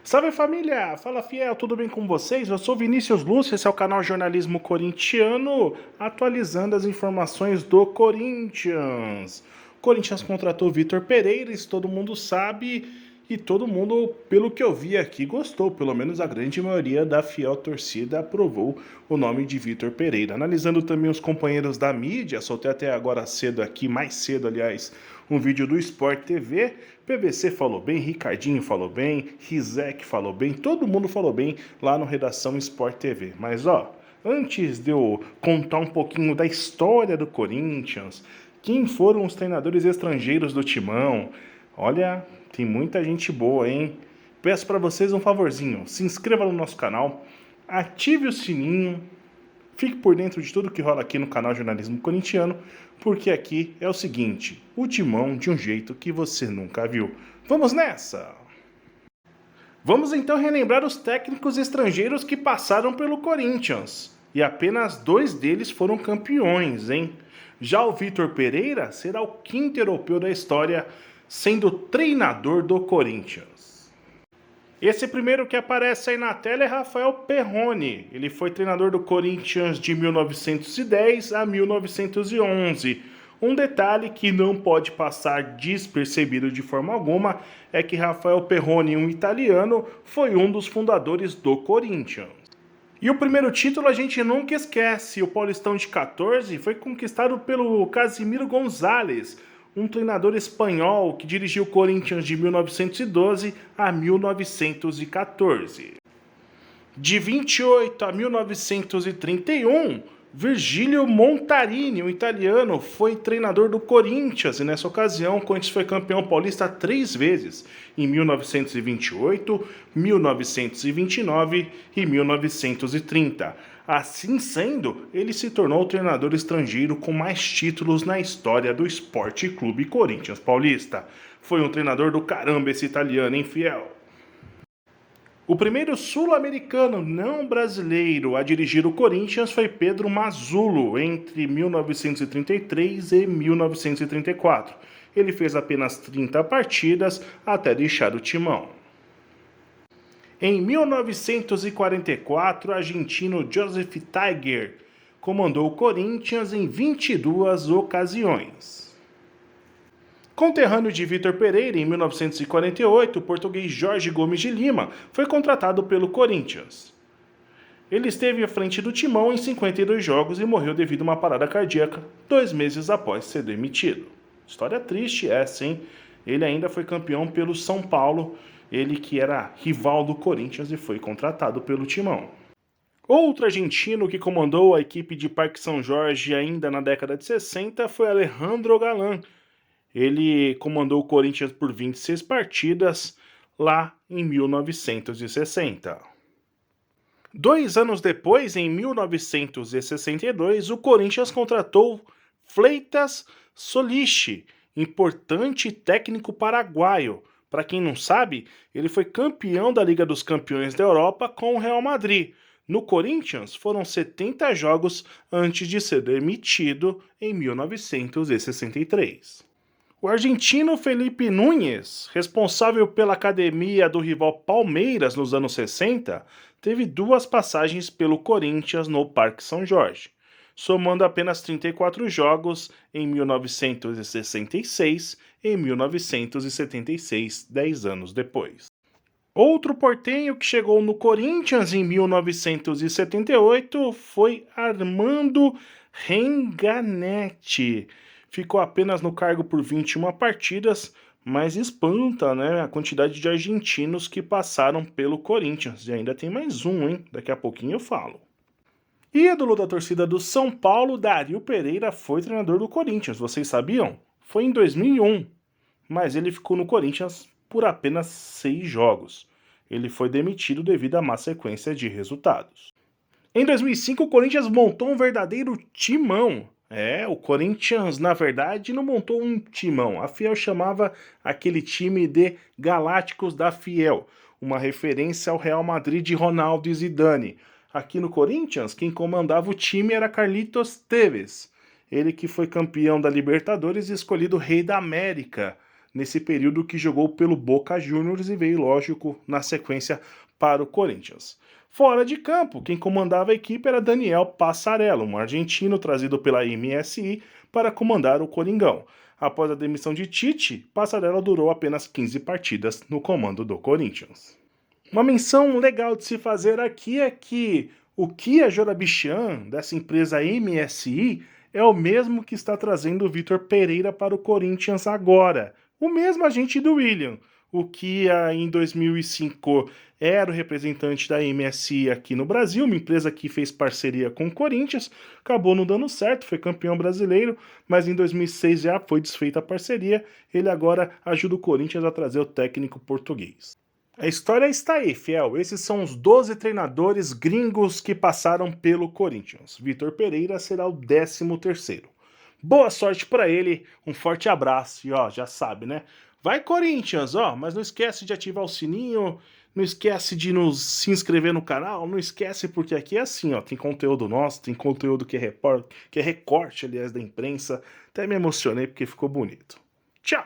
Salve família! Fala fiel, tudo bem com vocês? Eu sou Vinícius Lúcio, esse é o canal Jornalismo Corintiano, atualizando as informações do Corinthians. O Corinthians contratou Vitor Pereira, isso todo mundo sabe, e todo mundo, pelo que eu vi aqui, gostou. Pelo menos a grande maioria da fiel torcida aprovou o nome de Vitor Pereira. Analisando também os companheiros da mídia, soltei até agora cedo aqui, mais cedo aliás, um vídeo do Sport TV. PVC falou bem, Ricardinho falou bem, Rizek falou bem, todo mundo falou bem lá no Redação Sport TV. Mas ó, antes de eu contar um pouquinho da história do Corinthians, quem foram os treinadores estrangeiros do Timão, olha, tem muita gente boa, hein? Peço para vocês um favorzinho, se inscreva no nosso canal, ative o sininho, fique por dentro de tudo que rola aqui no canal Jornalismo Corintiano, porque aqui é o seguinte, o Timão de um jeito que você nunca viu. Vamos nessa! Vamos então relembrar os técnicos estrangeiros que passaram pelo Corinthians. E apenas 2 deles foram campeões, hein? Já o Vitor Pereira será o 5º europeu da história, sendo treinador do Corinthians. Esse primeiro que aparece aí na tela é Rafael Perrone. Ele foi treinador do Corinthians de 1910 a 1911. Um detalhe que não pode passar despercebido de forma alguma é que Rafael Perrone, um italiano, foi um dos fundadores do Corinthians. E o primeiro título a gente nunca esquece, o Paulistão de 14 foi conquistado pelo Casimiro Gonzalez, um treinador espanhol que dirigiu o Corinthians de 1912 a 1914. De 28 a 1931, Virgílio Montarini, um italiano, foi treinador do Corinthians e nessa ocasião o Corinthians foi campeão paulista 3 vezes, em 1928, 1929 e 1930. Assim sendo, ele se tornou o treinador estrangeiro com mais títulos na história do Esporte Clube Corinthians Paulista. Foi um treinador do caramba esse italiano, hein, fiel? O primeiro sul-americano não brasileiro a dirigir o Corinthians foi Pedro Mazzulo, entre 1933 e 1934. Ele fez apenas 30 partidas até deixar o timão. Em 1944, o argentino Joseph Tiger comandou o Corinthians em 22 ocasiões. Conterrâneo de Vitor Pereira, em 1948, o português Jorge Gomes de Lima foi contratado pelo Corinthians. Ele esteve à frente do timão em 52 jogos e morreu devido a uma parada cardíaca 2 meses após ser demitido. História triste essa, hein? Ele ainda foi campeão pelo São Paulo, ele que era rival do Corinthians e foi contratado pelo timão. Outro argentino que comandou a equipe de Parque São Jorge ainda na década de 60 foi Alejandro Galán. Ele comandou o Corinthians por 26 partidas lá em 1960. 2 anos depois, em 1962, o Corinthians contratou Fleitas Solich, importante técnico paraguaio. Para quem não sabe, ele foi campeão da Liga dos Campeões da Europa com o Real Madrid. No Corinthians, foram 70 jogos antes de ser demitido em 1963. O argentino Felipe Núñez, responsável pela academia do rival Palmeiras nos anos 60, teve 2 passagens pelo Corinthians no Parque São Jorge, somando apenas 34 jogos em 1966 e 1976, 10 anos depois. Outro portenho que chegou no Corinthians em 1978 foi Armando Renganetti. Ficou apenas no cargo por 21 partidas, mas espanta, né, a quantidade de argentinos que passaram pelo Corinthians. E ainda tem mais um, hein? Daqui a pouquinho eu falo. Ídolo da torcida do São Paulo, Dario Pereira foi treinador do Corinthians. Vocês sabiam? Foi em 2001, mas ele ficou no Corinthians por apenas 6 jogos. Ele foi demitido devido à má sequência de resultados. Em 2005, o Corinthians montou um verdadeiro timão. O Corinthians, na verdade, não montou um timão. A Fiel chamava aquele time de Galácticos da Fiel, uma referência ao Real Madrid de Ronaldo e Zidane. Aqui no Corinthians, quem comandava o time era Carlitos Tevez, ele que foi campeão da Libertadores e escolhido rei da América nesse período que jogou pelo Boca Juniors e veio, lógico, na sequência para o Corinthians. Fora de campo, quem comandava a equipe era Daniel Passarello, um argentino trazido pela MSI para comandar o Coringão. Após a demissão de Tite, Passarello durou apenas 15 partidas no comando do Corinthians. Uma menção legal de se fazer aqui é que o Kia Jorabichian, dessa empresa MSI, é o mesmo que está trazendo o Vitor Pereira para o Corinthians agora. O mesmo agente do William. O Kia, em 2005, era o representante da MSI aqui no Brasil, uma empresa que fez parceria com o Corinthians, acabou não dando certo, foi campeão brasileiro, mas em 2006 já foi desfeita a parceria, ele agora ajuda o Corinthians a trazer o técnico português. A história está aí, fiel. Esses são os 12 treinadores gringos que passaram pelo Corinthians. Vitor Pereira será o 13º. Boa sorte para ele, um forte abraço e ó, já sabe, né? Vai Corinthians, ó, mas não esquece de ativar o sininho, não esquece de se inscrever no canal, não esquece porque aqui é assim, ó, tem conteúdo nosso, tem conteúdo que é recorte, aliás, da imprensa. Até me emocionei porque ficou bonito. Tchau!